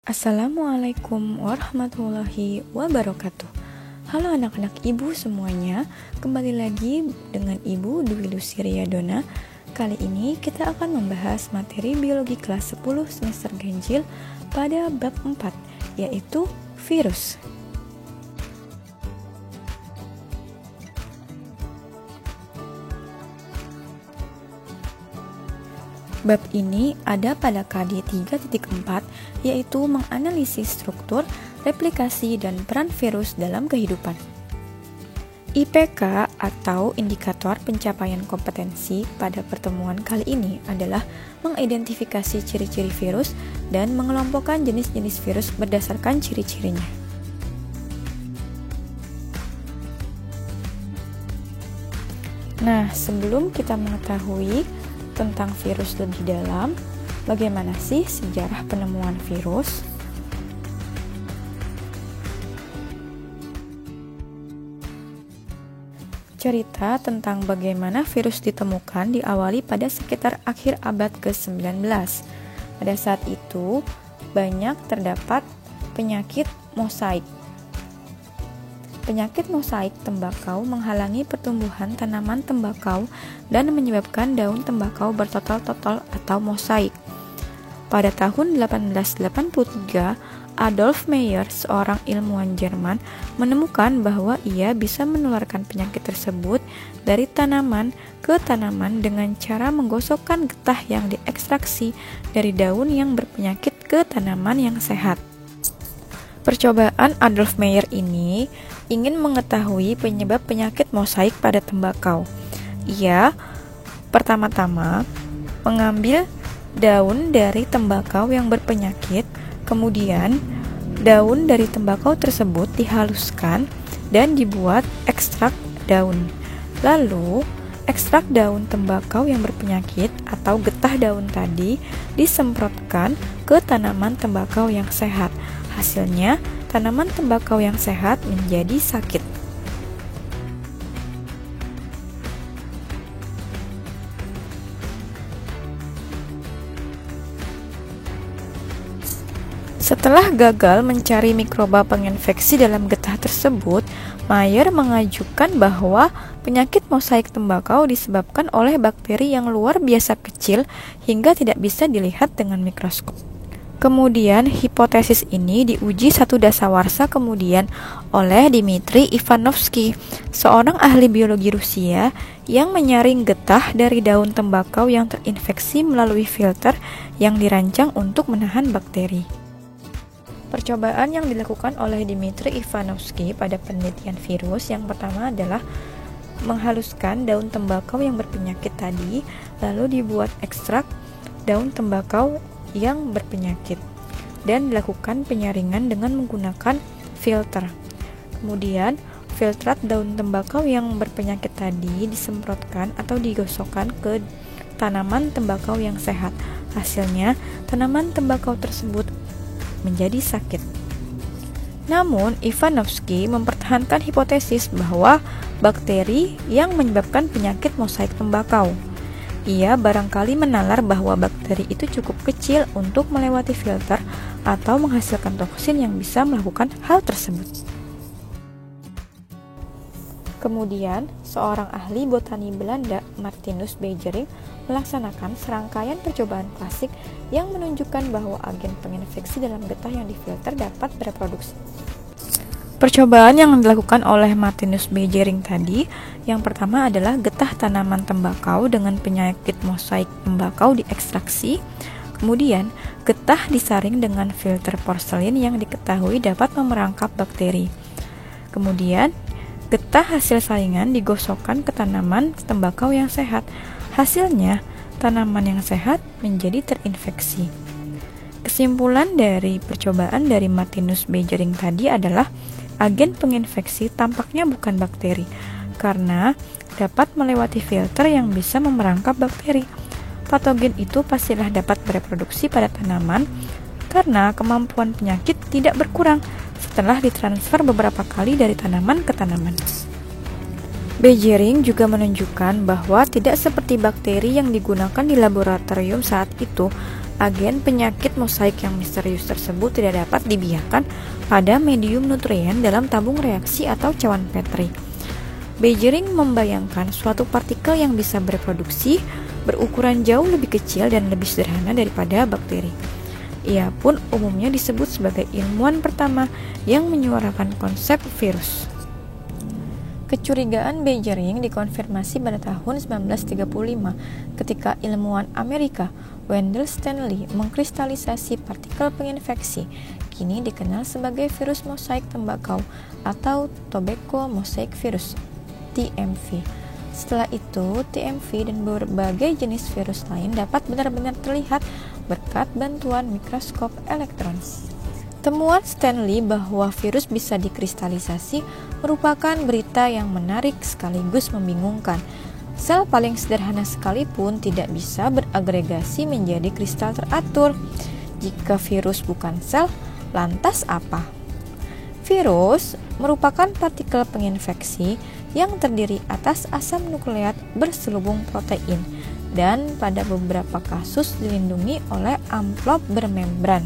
Assalamualaikum warahmatullahi wabarakatuh. Halo anak-anak ibu semuanya, kembali lagi dengan Ibu Dwi Lucy Riyadona. Kali ini kita akan membahas materi biologi kelas 10 semester ganjil pada bab 4, yaitu virus. Bab ini ada pada KD 3.4, yaitu menganalisis struktur, replikasi, dan peran virus dalam kehidupan. IPK atau indikator pencapaian kompetensi pada pertemuan kali ini adalah mengidentifikasi ciri-ciri virus dan mengelompokkan jenis-jenis virus berdasarkan ciri-cirinya. Nah, sebelum kita mengetahui tentang virus lebih dalam, bagaimana sih sejarah penemuan virus? Cerita tentang bagaimana virus ditemukan diawali pada sekitar akhir abad ke-19. Pada saat itu, banyak terdapat penyakit mosaik. Penyakit mosaik tembakau menghalangi pertumbuhan tanaman tembakau dan menyebabkan daun tembakau bertotol-totol atau mosaik. Pada tahun 1883, Adolf Meyer, seorang ilmuwan Jerman, menemukan bahwa ia bisa menularkan penyakit tersebut dari tanaman ke tanaman dengan cara menggosokkan getah yang diekstraksi dari daun yang berpenyakit ke tanaman yang sehat. Percobaan Adolf Meyer ini ingin mengetahui penyebab penyakit mosaik pada tembakau. Ia pertama-tama mengambil daun dari tembakau yang berpenyakit, kemudian daun dari tembakau tersebut dihaluskan dan dibuat ekstrak daun. Lalu, ekstrak daun tembakau yang berpenyakit atau getah daun tadi disemprotkan ke tanaman tembakau yang sehat. Hasilnya, tanaman tembakau yang sehat menjadi sakit. Setelah gagal mencari mikroba penginfeksi dalam getah tersebut, Mayer mengajukan bahwa penyakit mosaik tembakau disebabkan oleh bakteri yang luar biasa kecil hingga tidak bisa dilihat dengan mikroskop. Kemudian hipotesis ini diuji satu dasawarsa kemudian oleh Dmitri Ivanovsky, seorang ahli biologi Rusia yang menyaring getah dari daun tembakau yang terinfeksi melalui filter yang dirancang untuk menahan bakteri. Percobaan yang dilakukan oleh Dmitri Ivanovsky pada penelitian virus yang pertama adalah menghaluskan daun tembakau yang berpenyakit tadi, lalu dibuat ekstrak daun tembakau yang berpenyakit dan dilakukan penyaringan dengan menggunakan filter. Kemudian, filtrat daun tembakau yang berpenyakit tadi disemprotkan atau digosokkan ke tanaman tembakau yang sehat. Hasilnya, tanaman tembakau tersebut menjadi sakit. Namun, Ivanovsky mempertahankan hipotesis bahwa bakteri yang menyebabkan penyakit mosaik tembakau. Ia barangkali menalar bahwa bakteri itu cukup kecil untuk melewati filter atau menghasilkan toksin yang bisa melakukan hal tersebut. Kemudian, seorang ahli botani Belanda, Martinus Beijering, melaksanakan serangkaian percobaan klasik yang menunjukkan bahwa agen penginfeksi dalam getah yang difilter dapat bereproduksi. Percobaan yang dilakukan oleh Martinus Beijering tadi, yang pertama adalah getah tanaman tembakau dengan penyakit mosaik tembakau diekstraksi, kemudian getah disaring dengan filter porselin yang diketahui dapat memerangkap bakteri. Kemudian, getah hasil saringan digosokkan ke tanaman tembakau yang sehat. Hasilnya, tanaman yang sehat menjadi terinfeksi. Kesimpulan dari percobaan dari Martinus Beijering tadi adalah agen penginfeksi tampaknya bukan bakteri, karena dapat melewati filter yang bisa memerangkap bakteri. Patogen itu pastilah dapat bereproduksi pada tanaman karena kemampuan penyakit tidak berkurang setelah ditransfer beberapa kali dari tanaman ke tanaman. Beijering juga menunjukkan bahwa tidak seperti bakteri yang digunakan di laboratorium saat itu, Agen penyakit mosaik yang misterius tersebut tidak dapat dibiarkan pada medium nutrien dalam tabung reaksi atau cawan Petri. Beijering membayangkan suatu partikel yang bisa bereproduksi, berukuran jauh lebih kecil dan lebih sederhana daripada bakteri. Ia pun umumnya disebut sebagai ilmuwan pertama yang menyuarakan konsep virus. Kecurigaan Beijering dikonfirmasi pada tahun 1935 ketika ilmuwan Amerika Wendell Stanley mengkristalisasi partikel penginfeksi, kini dikenal sebagai virus mosaik tembakau atau Tobacco Mosaic Virus, TMV. Setelah itu, TMV dan berbagai jenis virus lain dapat benar-benar terlihat berkat bantuan mikroskop elektron. Temuan Stanley bahwa virus bisa dikristalisasi merupakan berita yang menarik sekaligus membingungkan. Sel paling sederhana sekalipun tidak bisa beragregasi menjadi kristal teratur. Jika virus bukan sel, lantas apa? Virus merupakan partikel penginfeksi yang terdiri atas asam nukleat berselubung protein dan pada beberapa kasus dilindungi oleh amplop bermembran.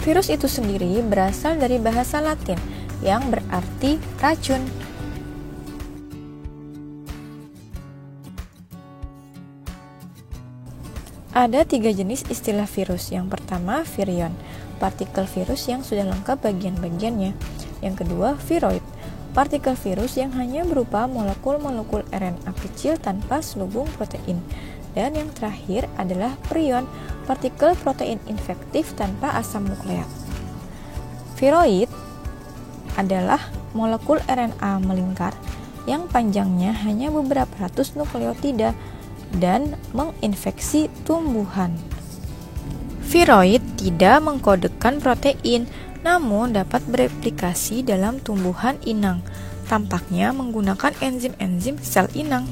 Virus itu sendiri berasal dari bahasa Latin yang berarti racun. Ada 3 jenis istilah virus. Yang pertama, virion, partikel virus yang sudah lengkap bagian-bagiannya. Yang kedua, viroid, partikel virus yang hanya berupa molekul-molekul RNA kecil tanpa selubung protein. Dan yang terakhir adalah prion, partikel protein infektif tanpa asam nukleat. Viroid adalah molekul RNA melingkar yang panjangnya hanya beberapa ratus nukleotida dan menginfeksi tumbuhan. Viroid tidak mengkodekan protein, namun dapat bereplikasi dalam tumbuhan inang, tampaknya menggunakan enzim-enzim sel inang.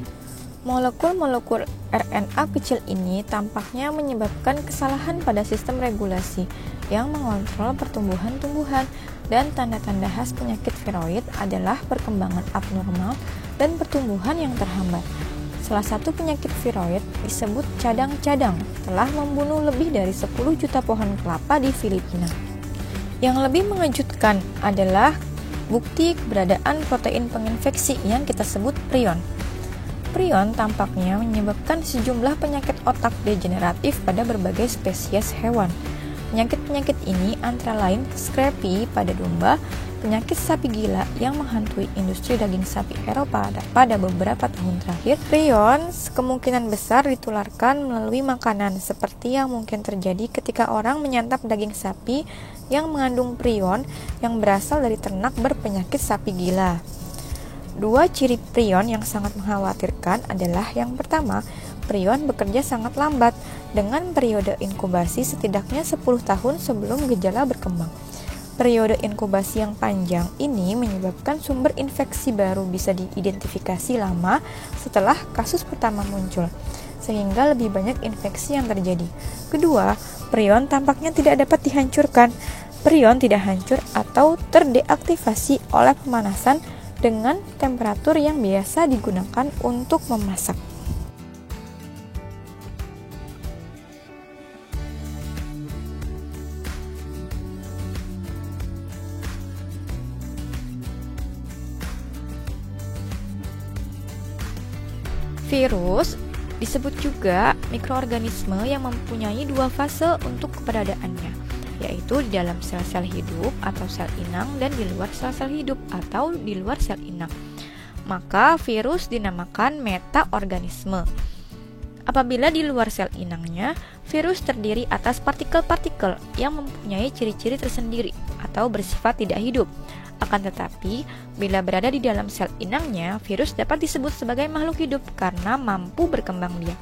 Molekul-molekul RNA kecil ini tampaknya menyebabkan kesalahan pada sistem regulasi yang mengontrol pertumbuhan tumbuhan, dan tanda-tanda khas penyakit viroid adalah perkembangan abnormal dan pertumbuhan yang terhambat. Salah satu penyakit viroid disebut cadang-cadang telah membunuh lebih dari 10 juta pohon kelapa di Filipina. Yang lebih mengejutkan adalah bukti keberadaan protein penginfeksi yang kita sebut prion. Prion tampaknya menyebabkan sejumlah penyakit otak degeneratif pada berbagai spesies hewan. Penyakit-penyakit ini antara lain scrapie pada domba, penyakit sapi gila yang menghantui industri daging sapi Eropa pada beberapa tahun terakhir. Prion kemungkinan besar ditularkan melalui makanan, seperti yang mungkin terjadi ketika orang menyantap daging sapi yang mengandung prion yang berasal dari ternak berpenyakit sapi gila. 2 ciri prion yang sangat mengkhawatirkan adalah yang pertama, prion bekerja sangat lambat dengan periode inkubasi setidaknya 10 tahun sebelum gejala berkembang. Periode inkubasi yang panjang ini menyebabkan sumber infeksi baru bisa diidentifikasi lama setelah kasus pertama muncul, sehingga lebih banyak infeksi yang terjadi. Kedua, prion tampaknya tidak dapat dihancurkan. Prion tidak hancur atau terdeaktivasi oleh pemanasan dengan temperatur yang biasa digunakan untuk memasak. Virus disebut juga mikroorganisme yang mempunyai 2 fase untuk keberadaannya, yaitu di dalam sel-sel hidup atau sel inang dan di luar sel-sel hidup atau di luar sel inang. Maka virus dinamakan metaorganisme. Apabila di luar sel inangnya, virus terdiri atas partikel-partikel yang mempunyai ciri-ciri tersendiri atau bersifat tidak hidup. Akan tetapi, bila berada di dalam sel inangnya, virus dapat disebut sebagai makhluk hidup karena mampu berkembang biak.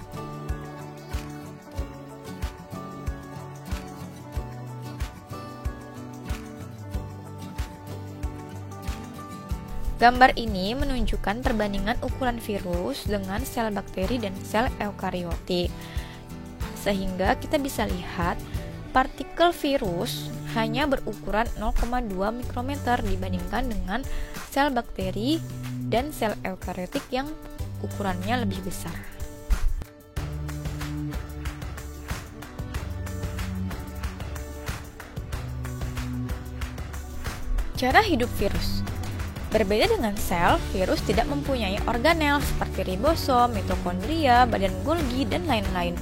Gambar ini menunjukkan perbandingan ukuran virus dengan sel bakteri dan sel eukariotik. Sehingga kita bisa lihat partikel virus hanya berukuran 0,2 mikrometer dibandingkan dengan sel bakteri dan sel eukariotik yang ukurannya lebih besar. Cara hidup virus. Berbeda dengan sel, virus tidak mempunyai organel seperti ribosom, mitokondria, badan Golgi, dan lain-lain.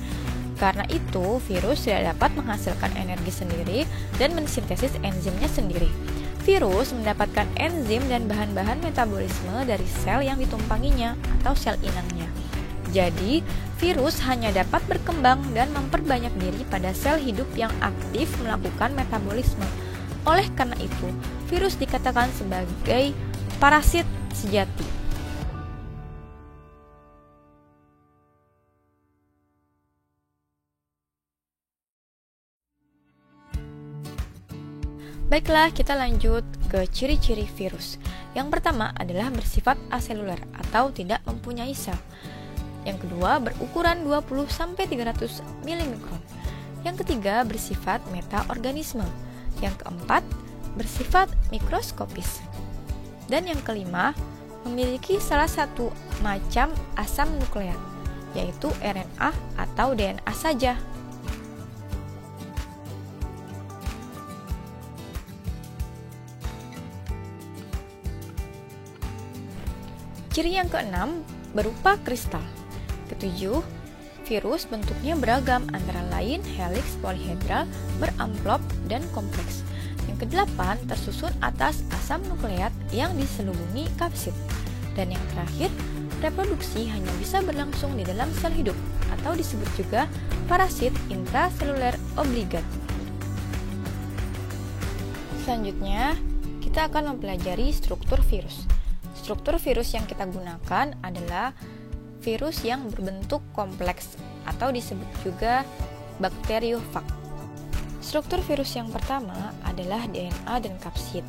Karena itu, virus tidak dapat menghasilkan energi sendiri dan mensintesis enzimnya sendiri. Virus mendapatkan enzim dan bahan-bahan metabolisme dari sel yang ditumpanginya atau sel inangnya. Jadi, virus hanya dapat berkembang dan memperbanyak diri pada sel hidup yang aktif melakukan metabolisme. Oleh karena itu, virus dikatakan sebagai parasit sejati. Baiklah, kita lanjut ke ciri-ciri virus. Yang pertama adalah bersifat aseluler atau tidak mempunyai sel. Yang kedua, berukuran 20-300 mm. Yang ketiga, bersifat metaorganisme. Yang keempat, bersifat mikroskopis. Dan yang kelima, memiliki salah satu macam asam nukleat, yaitu RNA atau DNA saja. Ciri yang keenam, berupa kristal. Ketujuh, virus bentuknya beragam antara lain helix polyhedral, beramplop, dan kompleks. Yang kedelapan, tersusun atas asam nukleat yang diselubungi kapsid. Dan yang terakhir, reproduksi hanya bisa berlangsung di dalam sel hidup atau disebut juga parasit intraseluler obligat. Selanjutnya, kita akan mempelajari struktur virus. Struktur virus yang kita gunakan adalah virus yang berbentuk kompleks atau disebut juga bakteriofag. Struktur virus yang pertama adalah DNA dan kapsid.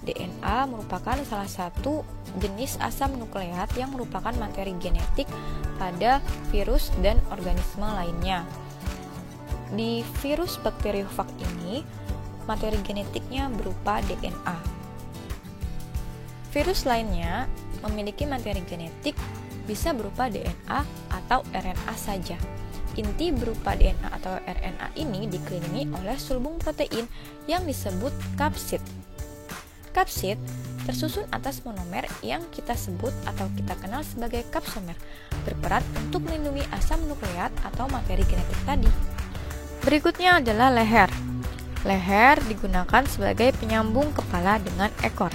DNA merupakan salah satu jenis asam nukleat yang merupakan materi genetik pada virus dan organisme lainnya. Di virus bakteriofag ini, materi genetiknya berupa DNA. Virus lainnya memiliki materi genetik bisa berupa DNA atau RNA saja. Inti berupa DNA atau RNA ini dikelilingi oleh sulbung protein yang disebut kapsid. Kapsid tersusun atas monomer yang kita sebut atau kita kenal sebagai kapsomer, berperan untuk melindungi asam nukleat atau materi genetik tadi. Berikutnya adalah leher. Leher digunakan sebagai penyambung kepala dengan ekor.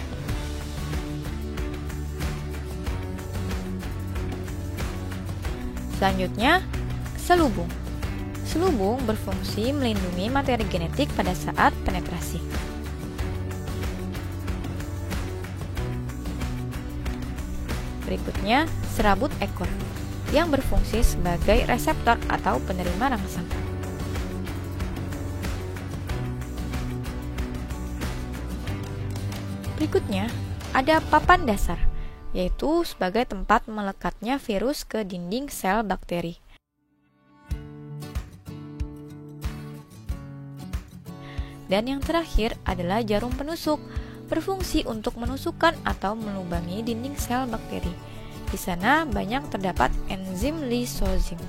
Selanjutnya, selubung. Selubung berfungsi melindungi materi genetik pada saat penetrasi. Berikutnya, serabut ekor yang berfungsi sebagai reseptor atau penerima rangsang. Berikutnya, ada papan dasar, yaitu sebagai tempat melekatnya virus ke dinding sel bakteri. Dan yang terakhir adalah jarum penusuk, berfungsi untuk menusukkan atau melubangi dinding sel bakteri. Di sana banyak terdapat enzim lysosome.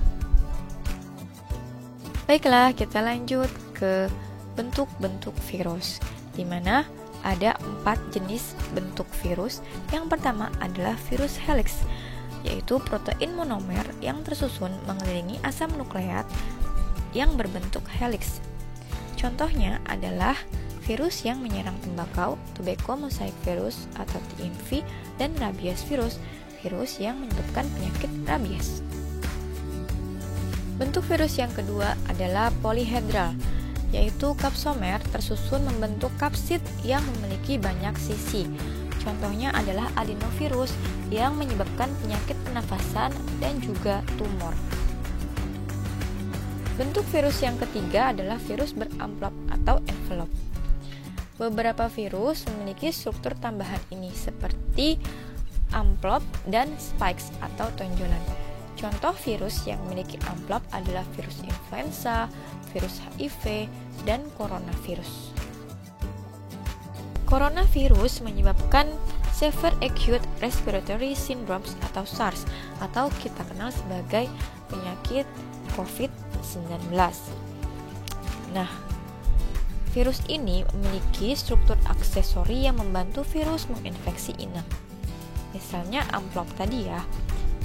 Baiklah, kita lanjut ke bentuk-bentuk virus, di mana ada 4 jenis bentuk virus. Yang pertama adalah virus helix, yaitu protein monomer yang tersusun mengelilingi asam nukleat yang berbentuk helix. Contohnya adalah virus yang menyerang tembakau, tobacco mosaic virus atau TMV, dan rabies virus, virus yang menyebabkan penyakit rabies. Bentuk virus yang kedua adalah polyhedral, yaitu kapsomer tersusun membentuk kapsid yang memiliki banyak sisi. Contohnya adalah adenovirus yang menyebabkan penyakit pernafasan dan juga tumor. Bentuk virus yang ketiga adalah virus beramplop atau envelope. Beberapa virus memiliki struktur tambahan ini seperti amplop dan spikes atau tonjolan. Contoh virus yang memiliki amplop adalah virus influenza, virus HIV, dan coronavirus. Coronavirus menyebabkan Severe Acute Respiratory Syndrome atau SARS, atau kita kenal sebagai penyakit COVID-19. Nah, virus ini memiliki struktur aksesori yang membantu virus menginfeksi inang. Misalnya amplop tadi ya.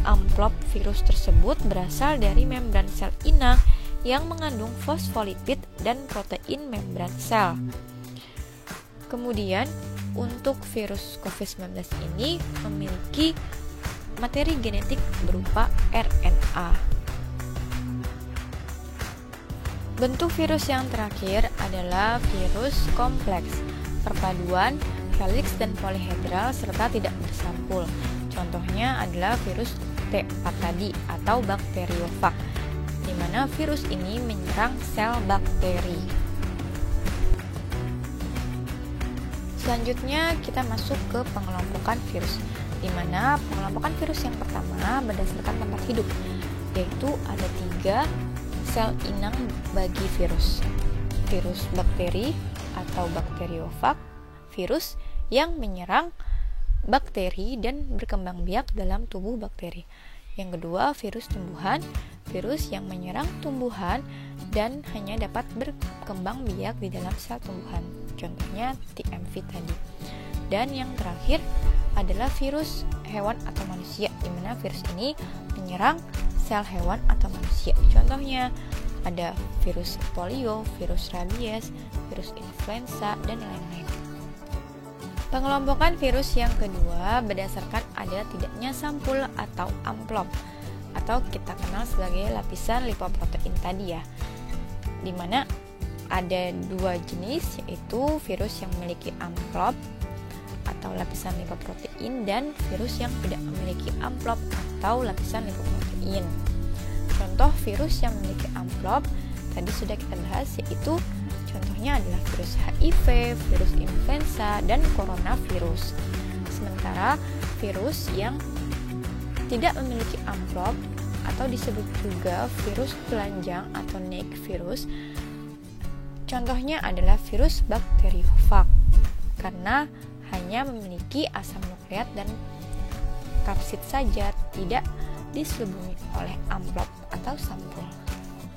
Amplop virus tersebut berasal dari membran sel inang yang mengandung fosfolipid dan protein membran sel. Kemudian, untuk virus COVID-19 ini memiliki materi genetik berupa RNA. Bentuk virus yang terakhir adalah virus kompleks, perpaduan helix dan polihedral serta tidak bersampul. Contohnya adalah virus T4 tadi atau bakteriofag, di mana virus ini menyerang sel bakteri. Selanjutnya kita masuk ke pengelompokan virus, di mana pengelompokan virus yang pertama berdasarkan tempat hidup, yaitu ada 3 sel inang bagi virus. Virus bakteri atau bakteriofag, virus yang menyerang bakteri dan berkembang biak dalam tubuh bakteri. Yang kedua, virus tumbuhan, virus yang menyerang tumbuhan dan hanya dapat berkembang biak di dalam sel tumbuhan. Contohnya TMV tadi. Dan yang terakhir adalah virus hewan atau manusia, di mana virus ini menyerang sel hewan atau manusia. Contohnya ada virus polio, virus rabies, virus influenza, dan lain-lain. Pengelompokan virus yang kedua berdasarkan ada tidaknya sampul atau amplop, atau kita kenal sebagai lapisan lipoprotein tadi ya, di mana ada 2 jenis, yaitu virus yang memiliki amplop atau lapisan lipoprotein dan virus yang tidak memiliki amplop atau lapisan lipoprotein. Contoh virus yang memiliki amplop tadi sudah kita bahas, yaitu contohnya adalah virus HIV, virus influenza, dan coronavirus. Sementara virus yang tidak memiliki amplop atau disebut juga virus telanjang atau naked virus, contohnya adalah virus bakteriofag, karena hanya memiliki asam nukleat dan kapsid saja, tidak diselubungi oleh amplop atau sampul.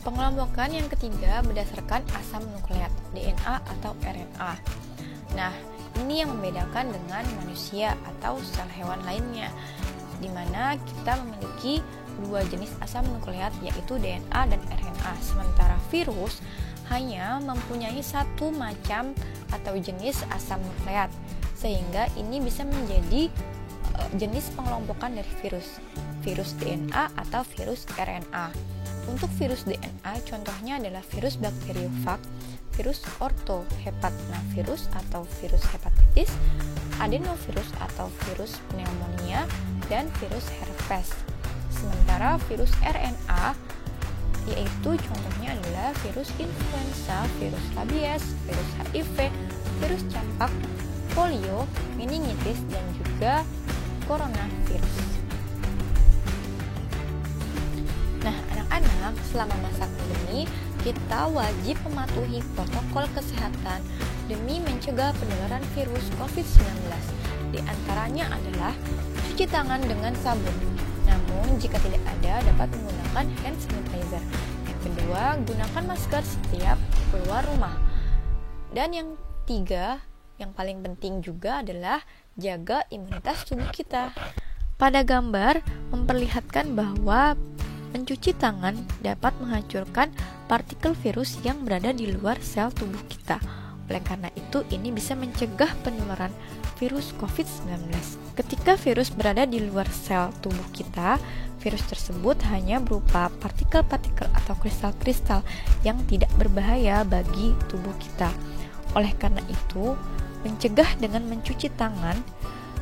Pengelompokan yang ketiga berdasarkan asam nukleat, DNA atau RNA. Nah, ini yang membedakan dengan manusia atau sel hewan lainnya, di mana kita memiliki 2 jenis asam nukleat, yaitu DNA dan RNA. Sementara virus hanya mempunyai 1 macam atau jenis asam nukleat, sehingga ini bisa menjadi jenis pengelompokan dari virus DNA atau virus RNA. Untuk virus DNA contohnya adalah virus bakteriofag, virus orthohepatnavirus atau virus hepatitis, adenovirus atau virus pneumonia, dan virus herpes. Sementara virus RNA yaitu contohnya adalah virus influenza, virus rabies, virus HIV, virus campak, polio, meningitis, dan juga coronavirus. Nah, anak-anak, selama masa pandemi, kita wajib mematuhi protokol kesehatan demi mencegah penularan virus COVID-19. Di antaranya adalah cuci tangan dengan sabun. Namun, jika tidak ada, dapat menggunakan hand sanitizer. Yang kedua, gunakan masker setiap keluar rumah. Dan yang 3, yang paling penting juga adalah jaga imunitas tubuh kita. Pada gambar memperlihatkan bahwa mencuci tangan dapat menghancurkan partikel virus yang berada di luar sel tubuh kita. Oleh karena itu, ini bisa mencegah penularan virus COVID-19. Ketika virus berada di luar sel tubuh kita, virus tersebut hanya berupa partikel-partikel atau kristal-kristal yang tidak berbahaya bagi tubuh kita. Oleh karena itu, mencegah dengan mencuci tangan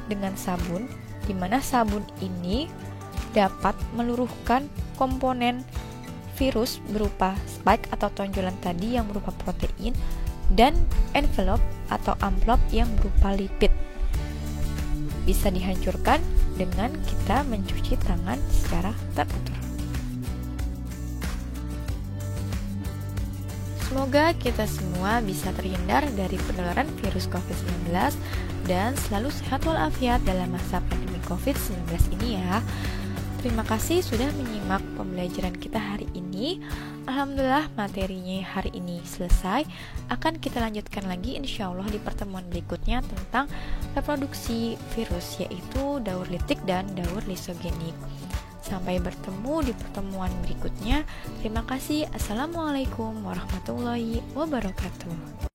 dengan sabun, di mana sabun ini dapat meluruhkan komponen virus berupa spike atau tonjolan tadi yang berupa protein, dan envelope atau amplop yang berupa lipid. Bisa dihancurkan dengan kita mencuci tangan secara teratur. Semoga kita semua bisa terhindar dari penularan virus COVID-19 dan selalu sehat walafiat dalam masa pandemi COVID-19 ini ya. Terima kasih sudah menyimak pembelajaran kita hari ini. Alhamdulillah materinya hari ini selesai. Akan kita lanjutkan lagi insya Allah di pertemuan berikutnya tentang reproduksi virus, yaitu daur litik dan daur lisogenik. Sampai bertemu di pertemuan berikutnya. Terima kasih. Assalamualaikum warahmatullahi wabarakatuh.